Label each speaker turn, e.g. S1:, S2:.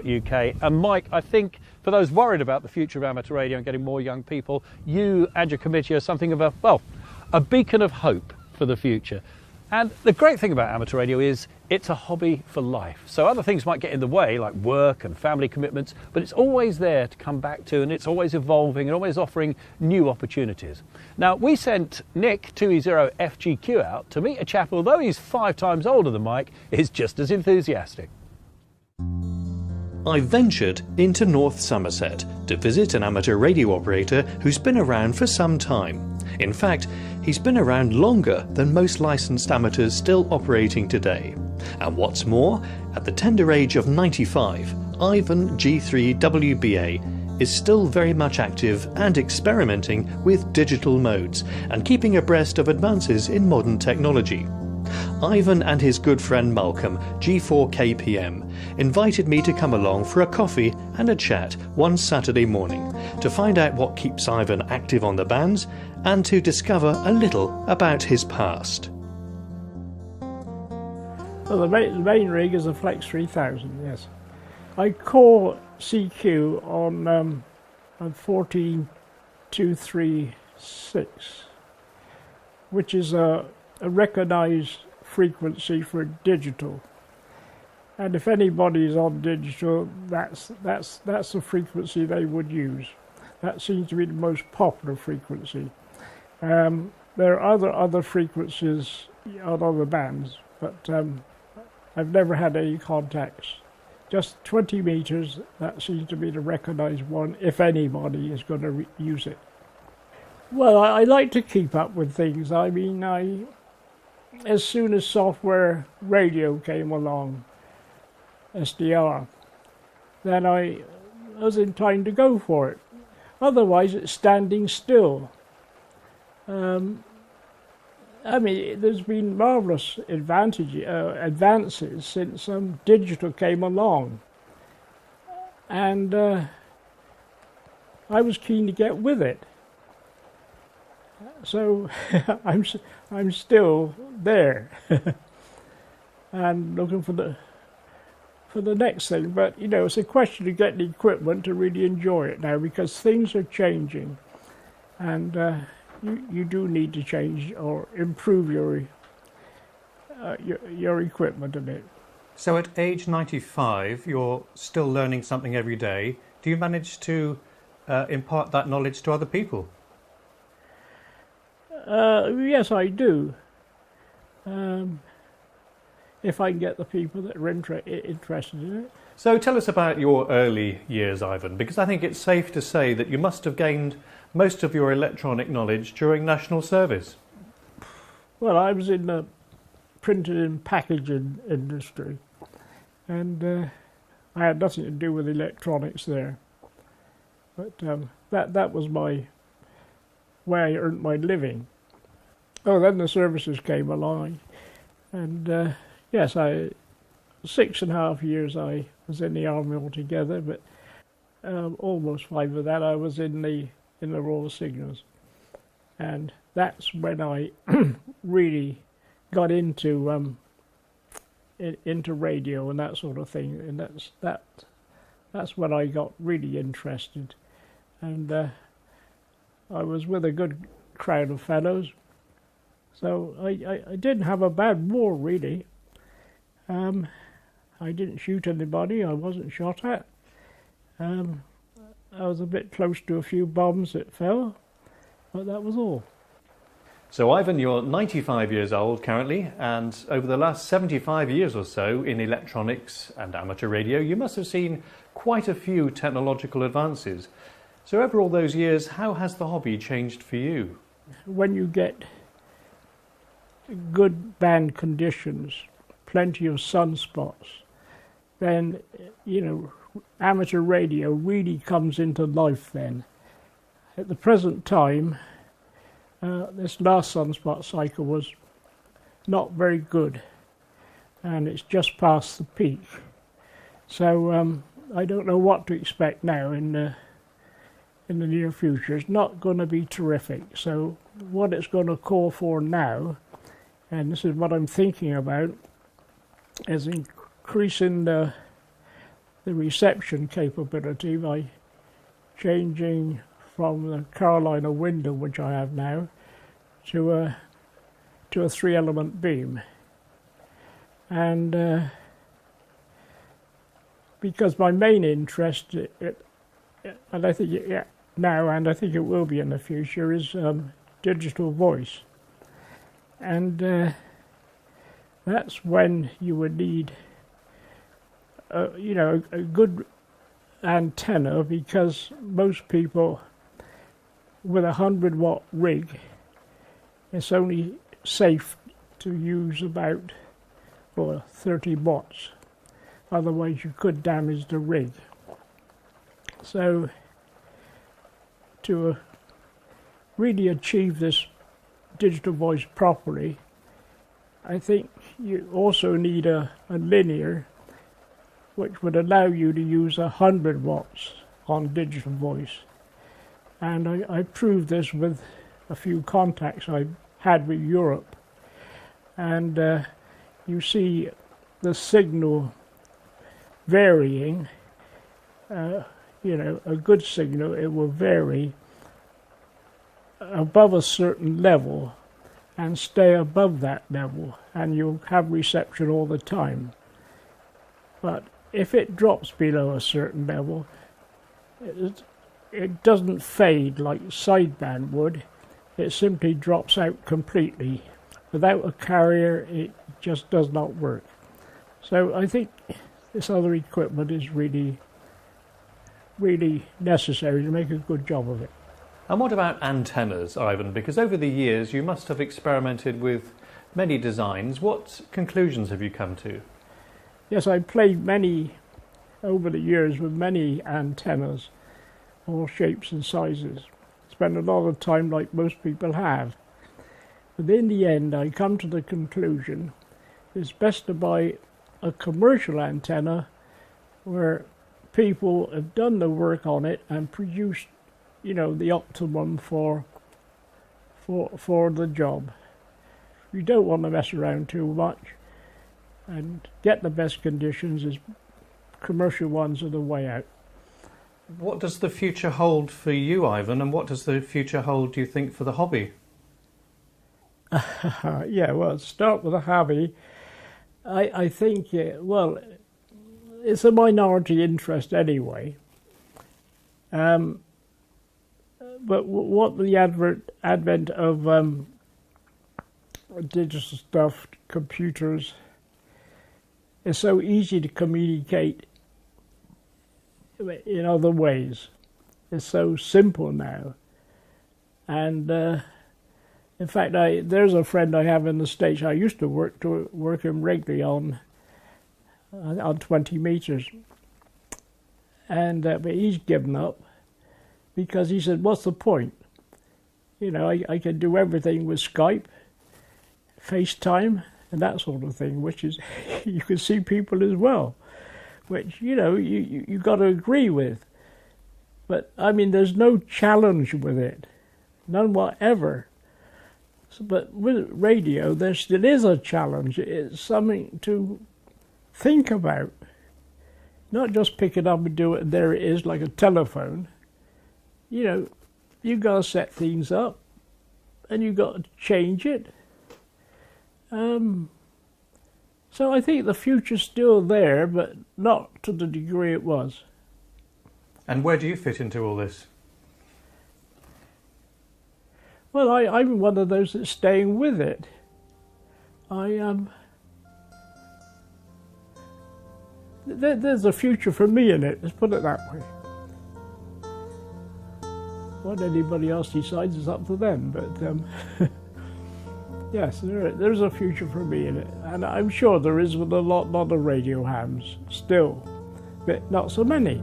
S1: G3WBA.co.uk. And Mike, I think for those worried about the future of amateur radio and getting more young people, you and your committee are something of a, well, a beacon of hope for the future. And the great thing about amateur radio is it's a hobby for life. So other things might get in the way, like work and family commitments, but it's always there to come back to, and it's always evolving and always offering new opportunities. Now, we sent Nick 2E0FGQ out to meet a chap who, although he's 5 times older than Mike, is just as enthusiastic.
S2: I ventured into North Somerset to visit an amateur radio operator who's been around for some time. In fact, he's been around longer than most licensed amateurs still operating today. And what's more, at the tender age of 95, Ivan G3WBA is still very much active and experimenting with digital modes and keeping abreast of advances in modern technology. Ivan and his good friend Malcolm, G4KPM, invited me to come along for a coffee and a chat one Saturday morning to find out what keeps Ivan active on the bands and to discover a little about his past.
S3: Well, the main rig is a Flex 3000, yes. I call CQ on 14236, which is a recognised frequency for digital. And if anybody's on digital, that's the frequency they would use. That seems to be the most popular frequency. There are other frequencies on other bands, but I've never had any contacts. Just 20 meters, that seems to be the recognised one, if anybody is going to use it. Well, I like to keep up with things. I mean, as soon as software radio came along, SDR, then I was in time to go for it. Otherwise, it's standing still. I mean, there's been marvellous advances since digital came along. And I was keen to get with it. So I'm still there and looking for the next thing. But you know, it's a question of getting the equipment to really enjoy it now, because things are changing, and you do need to change or improve your equipment a bit.
S2: So at age 95, you're still learning something every day. Do you manage to impart that knowledge to other people?
S3: Yes, I do. If I can get the people that are interested in it.
S2: So tell us about your early years, Ivan, because I think it's safe to say that you must have gained most of your electronic knowledge during national service.
S3: Well, I was in the printing and packaging industry, and I had nothing to do with electronics there. But that was my where I earned my living. Oh, then the services came along, and yes, 6.5 years I was in the army altogether, but almost 5 of that I was in the Royal Signals, and that's when I really got into radio and that sort of thing, and that's when I got really interested, and I was with a good crowd of fellows, so I didn't have a bad war really. I didn't shoot anybody, I wasn't shot at. I was a bit close to a few bombs that fell, but that was all.
S2: So Ivan, you're 95 years old currently, and over the last 75 years or so in electronics and amateur radio, you must have seen quite a few technological advances. So over all those years, how has the hobby changed for you?
S3: When you get good band conditions, plenty of sunspots, then, you know, amateur radio really comes into life then. At the present time, this last sunspot cycle was not very good, and it's just past the peak. So I don't know what to expect now in the near future. It's not going to be terrific. So what it's going to call for now, and this is what I'm thinking about, is increasing the the reception capability by changing from the Carolina window, which I have now, to a 3-element beam. And because my main interest, and I think now, and I think it will be in the future, is digital voice. And that's when you would need, a good antenna, because most people with a 100-watt rig, it's only safe to use about 30 watts. Otherwise you could damage the rig. So to really achieve this digital voice properly, I think you also need a linear which would allow you to use 100 watts on digital voice. And I proved this with a few contacts I had with Europe. And you see the signal varying. A good signal, it will vary above a certain level and stay above that level, and you'll have reception all the time. But if it drops below a certain level, it doesn't fade like sideband would. It simply drops out completely. Without a carrier, it just does not work. So I think this other equipment is really, really necessary to make a good job of it.
S2: And what about antennas, Ivan? Because over the years you must have experimented with many designs. What conclusions have you come to?
S3: Yes, I played over the years with many antennas, all shapes and sizes. Spent a lot of time like most people have. But in the end, I come to the conclusion it's best to buy a commercial antenna where people have done the work on it and produced, the optimum for the job. You don't want to mess around too much and get the best conditions. As commercial ones are the way out.
S2: What does the future hold for you, Ivan, and what does the future hold, do you think, for the hobby?
S3: Start with a hobby. I think, it's a minority interest anyway. But what the advent of digital stuff, computers, is so easy to communicate in other ways. It's so simple now. And in fact, there's a friend I have in the States. I used to work him regularly on 20 meters. And but he's given up because he said, what's the point? I can do everything with Skype, FaceTime, and that sort of thing, which is, you can see people as well, which, you got to agree with. But, there's no challenge with it, none whatever. But with radio, there still is a challenge. It's something to think about. Not just pick it up and do it, and there it is, like a telephone. You've got to set things up, and you've got to change it. So I think the future's still there, but not to the degree it was.
S2: And where do you fit into all this?
S3: Well, I'm one of those that's staying with it. There's a future for me in it, let's put it that way. What anybody else decides is up to them, but yes, there's a future for me in it, and I'm sure there is with a lot of radio hams still, but not so many.